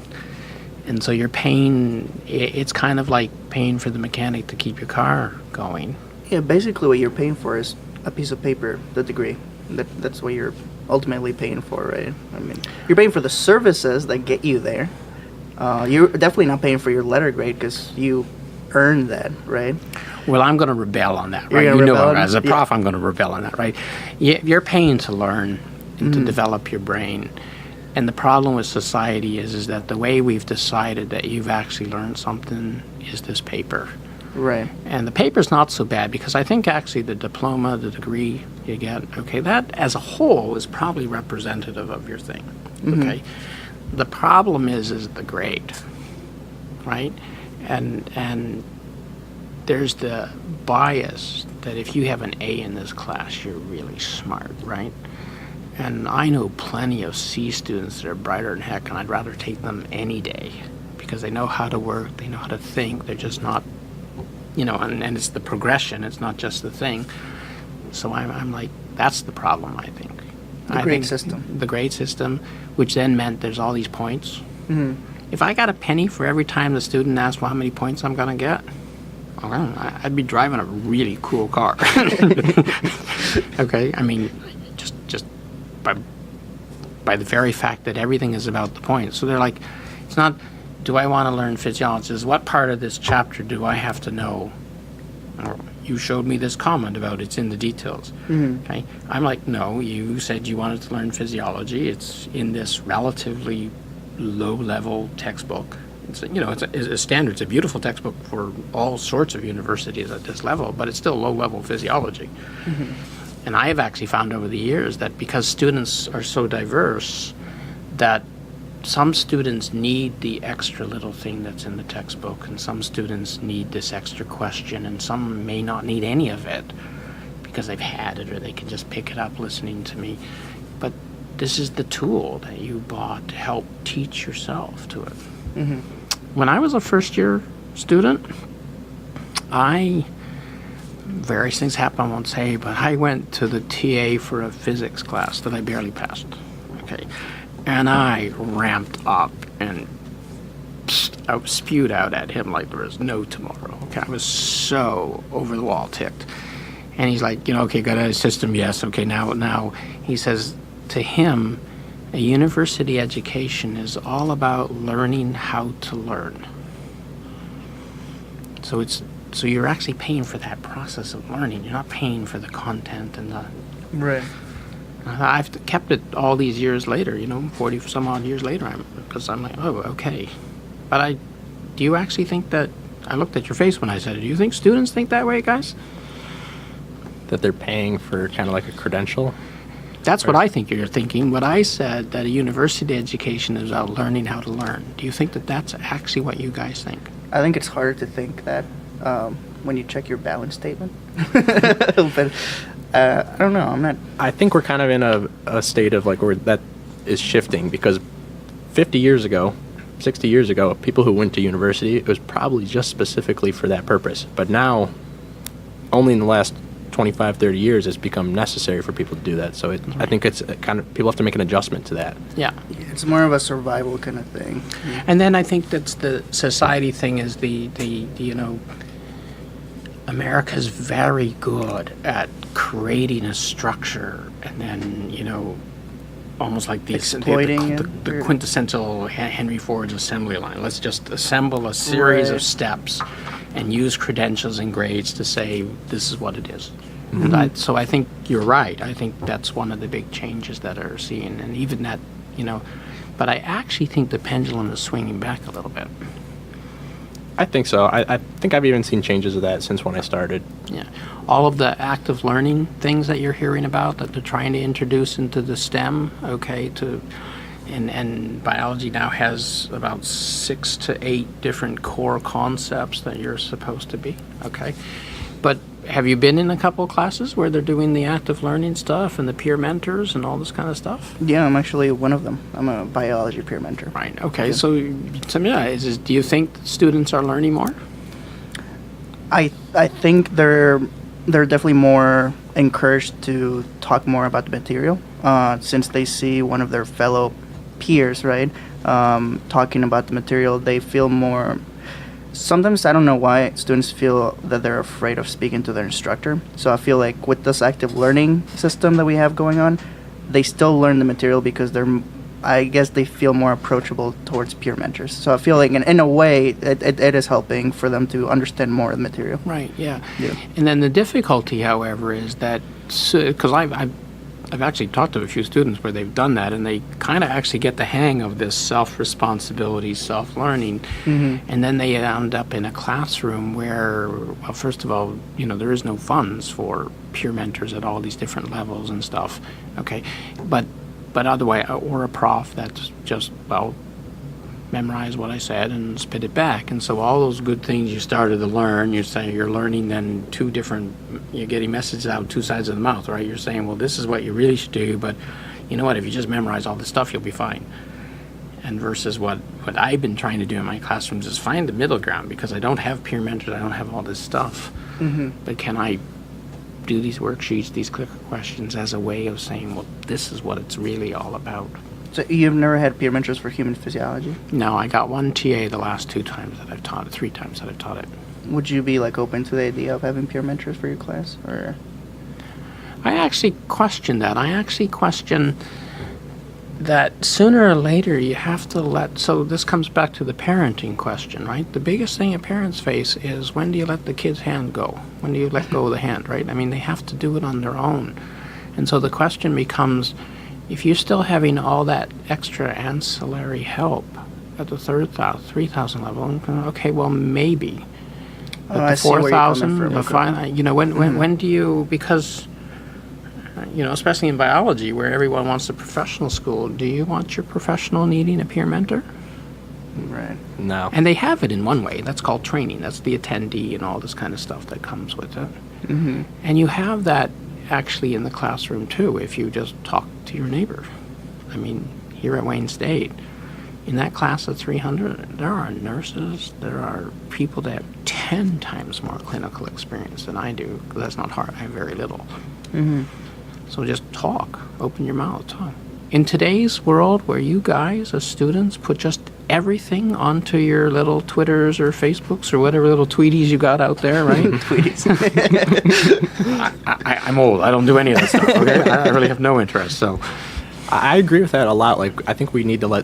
And so you're paying, it's kind of like paying for the mechanic to keep your car going. Yeah, basically what you're paying for is a piece of paper, the degree. That's what you're ultimately paying for, right? I mean, you're paying for the services that get you there. You're definitely not paying for your letter grade because you earned that, right? Well, I'm going to rebel on that, You're right? gonna You know, rebel on as a it? prof, I'm going to rebel on that, right? You're paying to learn and to develop your brain. And the problem with society is that the way we've decided that you've actually learned something is this paper. Right. And the paper's not so bad because I think actually the diploma, the degree you get, okay, that as a whole is probably representative of your thing, okay? The problem is the grade, right? And there's the bias that if you have an A in this class, you're really smart, right? And I know plenty of C students that are brighter than heck, and I'd rather take them any day because they know how to work, they know how to think, they're just not, and it's the progression, it's not just the thing. So I'm like, that's the problem, I think. The grade system. The grade system, which then meant there's all these points. If I got a penny for every time the student asked, well, how many points I'm going to get, well, I'd be driving a really cool car. Okay? I mean, just by the very fact that everything is about the points. So they're like, it's not, do I want to learn physiology? It's what part of this chapter do I have to know? Or, you showed me this comment about it's in the details. Okay? I'm like, no, you said you wanted to learn physiology. It's in this relatively low-level textbook. It's a standard. It's a beautiful textbook for all sorts of universities at this level, but it's still low-level physiology. And I have actually found over the years that because students are so diverse, that some students need the extra little thing that's in the textbook, and some students need this extra question, and some may not need any of it because they've had it or they can just pick it up listening to me. But this is the tool that you bought to help teach yourself to it. When I was a first-year student, various things happened, I won't say, but I went to the TA for a physics class that I barely passed. Okay. And I ramped up and I spewed out at him like there was no tomorrow. Okay, I was so over the wall ticked. And he's like, okay, got a system, yes, okay, now, he says to him, a university education is all about learning how to learn. So you're actually paying for that process of learning. You're not paying for the content and the... Right. I've kept it all these years later, 40 some odd years later, because I'm like, oh, okay. But do you actually think that, I looked at your face when I said it, do you think students think that way, guys? That they're paying for kind of like a credential? That's what I think you're thinking. What I said, that a university education is about learning how to learn. Do you think that that's actually what you guys think? I think it's harder to think that when you check your balance statement. But I don't know. I'm not. I think we're kind of in a state of like where that is shifting because 50 years ago, 60 years ago, people who went to university, it was probably just specifically for that purpose. But now, only in the last 25, 30 years, it's become necessary for people to do that. So I think it's kind of, people have to make an adjustment to that. Yeah. It's more of a survival kind of thing. And then I think that's the society thing is the America's very good at creating a structure and then, almost like Exploiting the quintessential Henry Ford's assembly line. Let's just assemble a series of steps and use credentials and grades to say this is what it is. And so I think you're right. I think that's one of the big changes that are seen. And even that, But I actually think the pendulum is swinging back a little bit. I think so. I think I've even seen changes of that since when I started. Yeah. All of the active learning things that you're hearing about that they're trying to introduce into the STEM, okay, and biology now has about 6 to 8 different core concepts that you're supposed to be, okay? But have you been in a couple of classes where they're doing the active learning stuff and the peer mentors and all this kind of stuff? Yeah, I'm actually one of them. I'm a biology peer mentor. Right, okay. So do you think students are learning more? I think they're definitely more encouraged to talk more about the material since they see one of their fellow peers, right, talking about the material. They feel more. Sometimes I don't know why students feel that they're afraid of speaking to their instructor. So I feel like with this active learning system that we have going on, they still learn the material because I guess they feel more approachable towards peer mentors. So I feel like in a way it is helping for them to understand more of the material. Right, yeah. And then the difficulty, however, is that, because I've actually talked to a few students where they've done that, and they kind of actually get the hang of this self-responsibility, self-learning, and then they end up in a classroom where, well, first of all, there is no funds for peer mentors at all these different levels and stuff, okay? But otherwise, or a prof that's just, well, memorize what I said and spit it back. And so all those good things you started to learn, you're learning then you're getting messages out 2 sides of the mouth, right? You're saying, well, this is what you really should do, but you know what, if you just memorize all this stuff, you'll be fine. And versus what I've been trying to do in my classrooms is find the middle ground, because I don't have peer mentors, I don't have all this stuff. But can I do these worksheets, these clicker questions as a way of saying, well, this is what it's really all about. So you've never had peer mentors for human physiology? No, I got one TA the last 2 times that I've taught it, 3 times that I've taught it. Would you be open to the idea of having peer mentors for your class, or? I actually question that. I actually question that sooner or later you have to so this comes back to the parenting question, right? The biggest thing that parents face is, when do you let the kid's hand go? When do you let go of the hand, right? I mean, they have to do it on their own. And so the question becomes, if you're still having all that extra ancillary help at the 3,000 level, okay, well, maybe. But the 4,000, the 5,000, when do you, because, especially in biology where everyone wants a professional school, do you want your professional needing a peer mentor? Right. No. And they have it in one way. That's called training. That's the attendee and all this kind of stuff that comes with it. And you have that actually in the classroom too, if you just talk to your neighbor. I mean, here at Wayne State, in that class of 300, there are nurses, there are people that have 10 times more clinical experience than I do. That's not hard. I have very little. So just talk. Open your mouth. Talk. In today's world where you guys as students put just everything onto your little Twitters or Facebooks or whatever little tweeties you got out there, right? Tweeties. I'm old. I don't do any of that stuff, okay? I really have no interest, so. I agree with that a lot. I think we need to I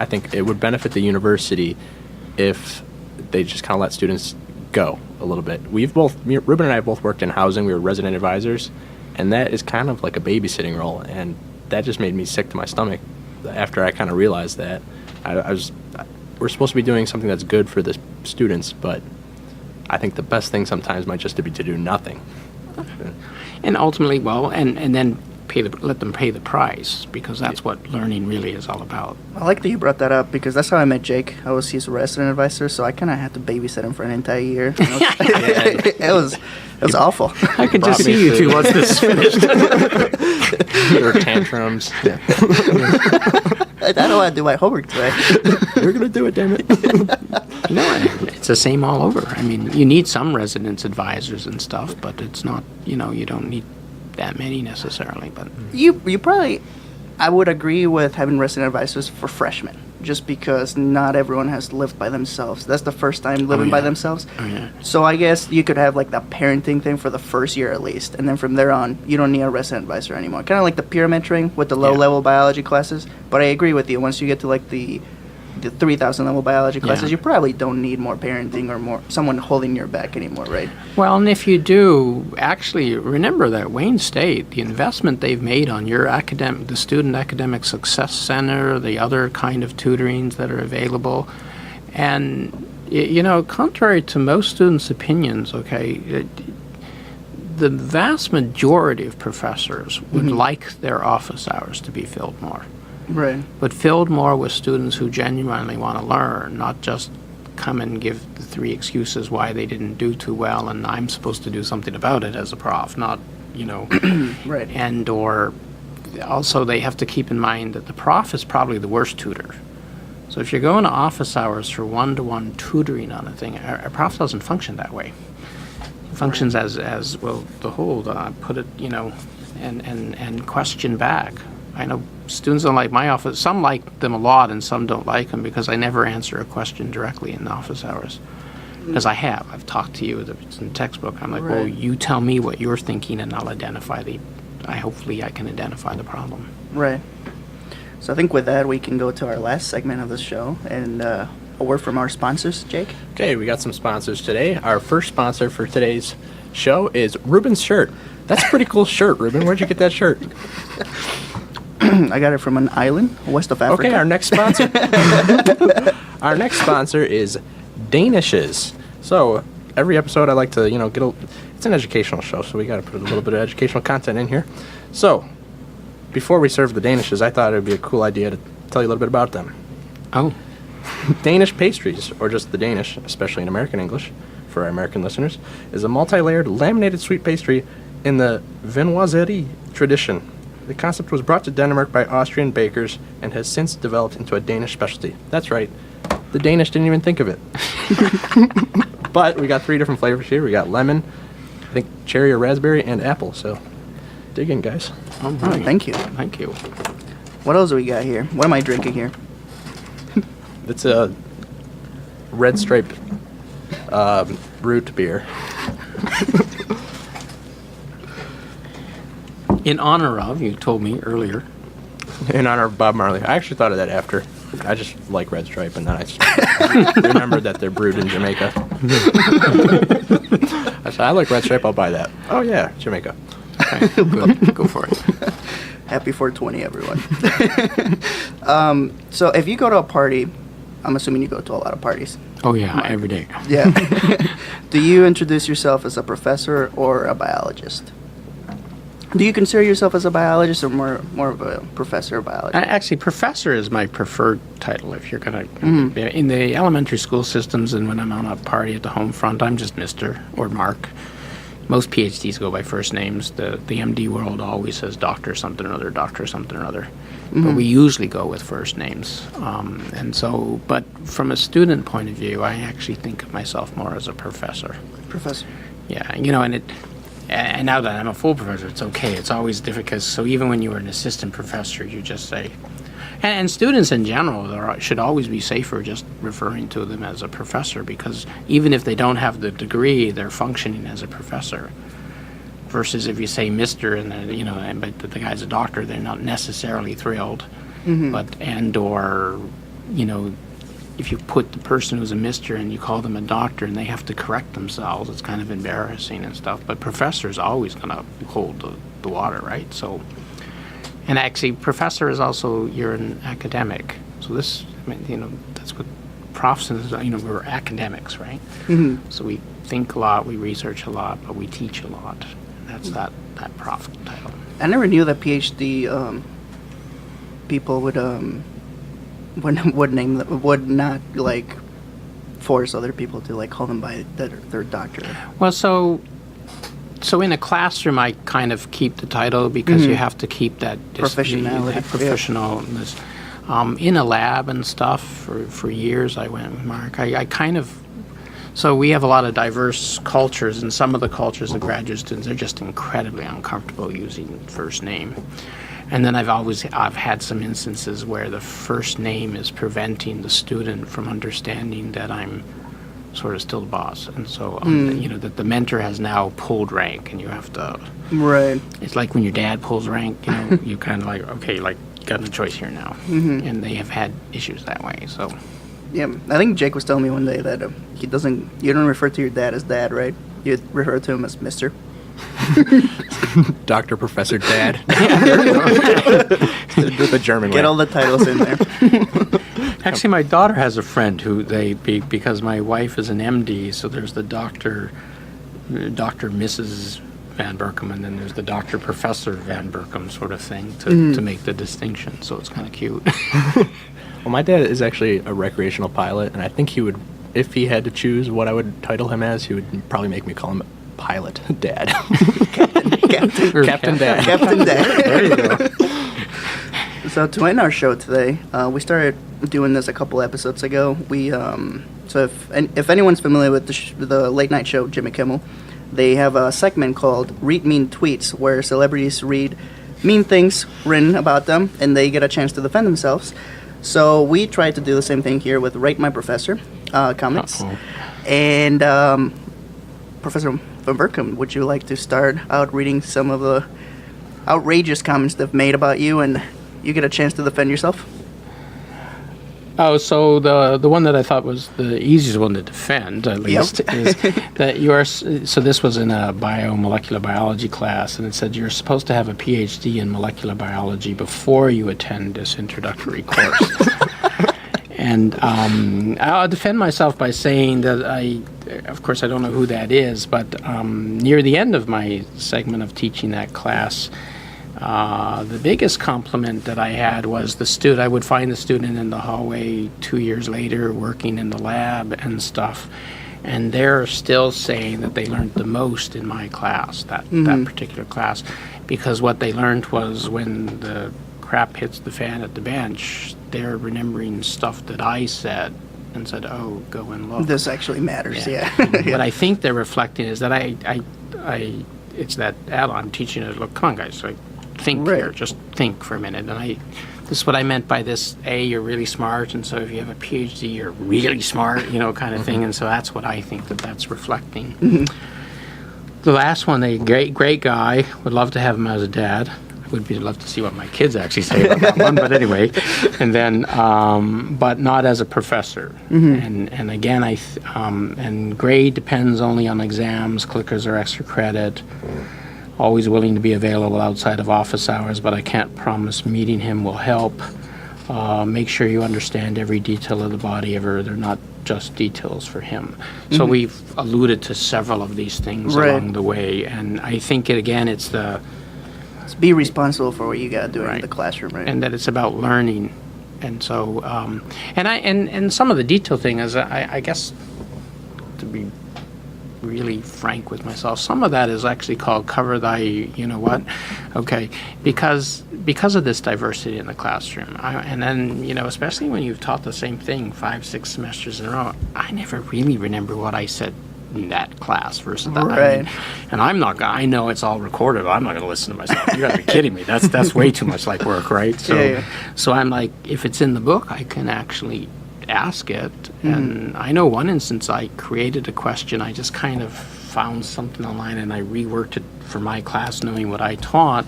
think it would benefit the university if they just kind of let students go a little bit. Ruben and I both worked in housing. We were resident advisors, and that is kind of like a babysitting role, and that just made me sick to my stomach after I kind of realized that. We're supposed to be doing something that's good for the students, but I think the best thing sometimes might just be to do nothing. And ultimately, and then let them pay the price, because that's what learning really is all about. I like that you brought that up, because that's how I met Jake. I was his resident advisor, so I kind of had to babysit him for an entire year. It was awful. I can just see you two once this is finished. Your tantrums. I don't want to do my homework today. We're going to do it, damn it. It's the same all over. I mean, you need some residence advisors and stuff, but it's not, you don't need that many necessarily. But you probably, I would agree with having resident advisors for freshmen, just because not everyone has lived by themselves. That's the first time living by themselves. So I guess you could have that parenting thing for the first year at least, and then from there on, you don't need a resident advisor anymore. Kind of like the peer mentoring with the low-level biology classes. But I agree with you. Once you get to the the 3,000 level biology classes, Yeah. you probably don't need more parenting or more someone holding your back anymore, right? Well, and if you do, actually remember that Wayne State, the investment they've made on your the Student Academic Success Center, the other kind of tutorings that are available, and contrary to most students' opinions, the vast majority of professors would like their office hours to be filled more. Right. But filled more with students who genuinely want to learn, not just come and give the 3 excuses why they didn't do too well, and I'm supposed to do something about it as a prof, not, Right. and or also they have to keep in mind that the prof is probably the worst tutor. So if you're going to office hours for one-to-one tutoring on a thing, a prof doesn't function that way. It functions as well, the whole, put it, and question back. I know students don't like my office. Some like them a lot and some don't like them because I never answer a question directly in the office hours. Because I've talked to you, it's in the textbook. I'm like, well, Right. you tell me what you're thinking and I'll identify hopefully I can identify the problem. Right. So I think with that, we can go to our last segment of the show and a word from our sponsors, Jake. Okay, we got some sponsors today. Our first sponsor for today's show is Ruben's shirt. That's a pretty cool shirt, Ruben. Where'd you get that shirt? I got it from an island west of Africa. Okay, our next sponsor. Our next sponsor is Danishes. So every episode, I like to, it's an educational show, so we got to put a little bit of educational content in here. So before we serve the Danishes, I thought it would be a cool idea to tell you a little bit about them. Oh. Danish pastries, or just the Danish, especially in American English, for our American listeners, is a multi-layered laminated sweet pastry in the viennoiserie tradition. The concept was brought to Denmark by Austrian bakers and has since developed into a Danish specialty. That's right. The Danish didn't even think of it. But we got 3 different flavors here. We got lemon, I think cherry or raspberry, and apple. So dig in, guys. All right. Thank you. Thank you. What else do we got here? What am I drinking here? It's a red stripe root beer. In honor of, you told me earlier. In honor of Bob Marley. I actually thought of that after. I just like Red Stripe, and then I just remembered that they're brewed in Jamaica. I said, I like Red Stripe, I'll buy that. Oh, yeah, Jamaica. Okay, good. Go for it. Happy 420, everyone. So if you go to a party, I'm assuming you go to a lot of parties. Oh, yeah, every day. Yeah. Do you introduce yourself as a professor or a biologist? Do you consider yourself as a biologist or more of a professor of biology? Actually, professor is my preferred title if you're going to... In the elementary school systems and when I'm on a party at the home front, I'm just Mr. or Mark. Most PhDs go by first names. The MD world always says doctor something or other, doctor something or other. But we usually go with first names. But from a student point of view, I actually think of myself more as a professor. Professor. Yeah, and now that I'm a full professor, it's okay. It's always difficult. So even when you were an assistant professor, you just say, and students in general should always be safer just referring to them as a professor, because even if they don't have the degree, they're functioning as a professor. Versus if you say Mr. and then, but the guy's a doctor, they're not necessarily thrilled. If you put the person who's a Mr. and you call them a doctor and they have to correct themselves, it's kind of embarrassing and stuff. But professor's always going to hold the water, right? So, and actually, professor is also, you're an academic. So that's what profs is, we're academics, right? So we think a lot, we research a lot, but we teach a lot. And that's that prof title. I never knew that PhD people would not like force other people to like call them by their doctor. Well, so in a classroom, I kind of keep the title because you have to keep that Professionality, that professionalness. In a lab and stuff for years, I went with Mark. I kind of. So we have a lot of diverse cultures, and some of the cultures of graduate students are just incredibly uncomfortable using first name. And then I've had some instances where the first name is preventing the student from understanding that I'm sort of still the boss, and so that the mentor has now pulled rank, and you have to. Right. It's like when your dad pulls rank, you kind of like, okay, like got no choice here now. And they have had issues that way. So Yeah, I think Jake was telling me one day that you don't refer to your dad as dad, right? You refer to him as Mister. Doctor, Professor, Dad. Do the German way. Get all the titles in there. actually, my daughter has a friend who because my wife is an MD, so there's the Dr. Mrs. Vanberkum, and then there's the Dr. Professor Vanberkum sort of thing to make the distinction. So it's kind of cute. Well, my dad is actually a recreational pilot, and I think he would, if he had to choose what I would title him as, he would probably make me call him Pilot Dad. Captain Dad. Captain Dad. There you go. So to end our show today, we started doing this a couple episodes ago. So if anyone's familiar with the late night show Jimmy Kimmel, they have a segment called Read Mean Tweets, where celebrities read mean things written about them, and they get a chance to defend themselves. So we tried to do the same thing here with Rate My Professor comics. Uh-oh. And Professor Vanberkum, would you like to start out reading some of the outrageous comments they've made about you, and you get a chance to defend yourself? Oh, so the one that I thought was the easiest one to defend, at least, is that you are. So this was in a biomolecular biology class, and it said you're supposed to have a PhD in molecular biology before you attend this introductory course. And I'll defend myself by saying that of course, I don't know who that is, but near the end of my segment of teaching that class, the biggest compliment that I had was I would find the student in the hallway 2 years later working in the lab and stuff, and they're still saying that they learned the most in my class, that particular class, because what they learned was when the crap hits the fan at the bench, they're remembering stuff that I said and said, oh, go and look. This actually matters, yeah. What I think they're reflecting is that it's that I'm teaching it, look, come on, guys, like, think here, just think for a minute. And this is what I meant by this, you're really smart, and so if you have a PhD, you're really smart, kind of thing. And so that's what I think that's reflecting. The last one, a great guy, would love to have him as a dad. Would love to see what my kids actually say about that one, but anyway, and then, but not as a professor. And again, and grade depends only on exams, clickers, or extra credit. Always willing to be available outside of office hours, but I can't promise meeting him will help. Make sure you understand every detail of the body. They're not just details for him. So we've alluded to several of these things along the way, and I think it's be responsible for what you got to do in the classroom, right? And that it's about learning. And so, and some of the detail thing is, I guess, to be really frank with myself, some of that is actually called cover thy, okay, because of this diversity in the classroom. And then, especially when you've taught the same thing 5-6 semesters in a row, I never really remember what I said in that class versus that. Right. And I know it's all recorded, but I'm not going to listen to myself. You got to be kidding me. That's way too much like work, right? So, so I'm like, if it's in the book, I can actually ask it. And I know one instance I created a question. I just kind of found something online and I reworked it for my class, knowing what I taught.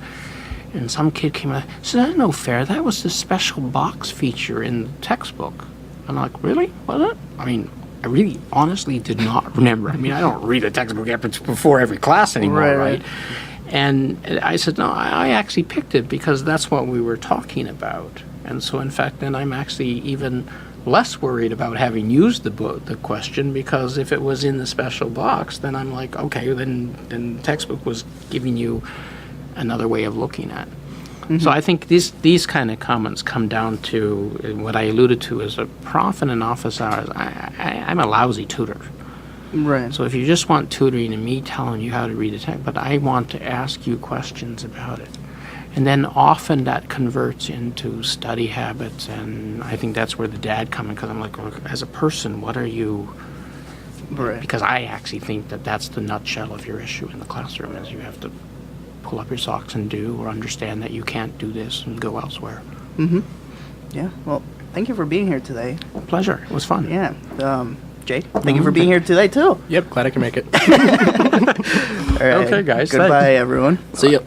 And some kid came out and said, that's no fair. That was the special box feature in the textbook. I'm like, really? Was it? I mean, I really honestly did not remember. I mean, I don't read a textbook before every class anymore, right? And I said, no, I actually picked it because that's what we were talking about. And so, in fact, then I'm actually even less worried about having used the question, because if it was in the special box, then I'm like, okay, then the textbook was giving you another way of looking at it. So I think these kind of comments come down to what I alluded to as a prof in an office hours. I'm a lousy tutor. Right. So if you just want tutoring and me telling you how to read a text, but I want to ask you questions about it. And then often that converts into study habits, and I think that's where the dad comes in, because I'm like, look, as a person, what are you... Right. Because I actually think that's the nutshell of your issue in the classroom, is you have to pull up your socks and do, or understand that you can't do this and go elsewhere. Yeah, well, thank you for being here today. Pleasure. It was fun. Yeah. Jay, thank you for being here today, too. Yep, glad I can make it. All right. Okay, guys. Goodbye, everyone. See ya.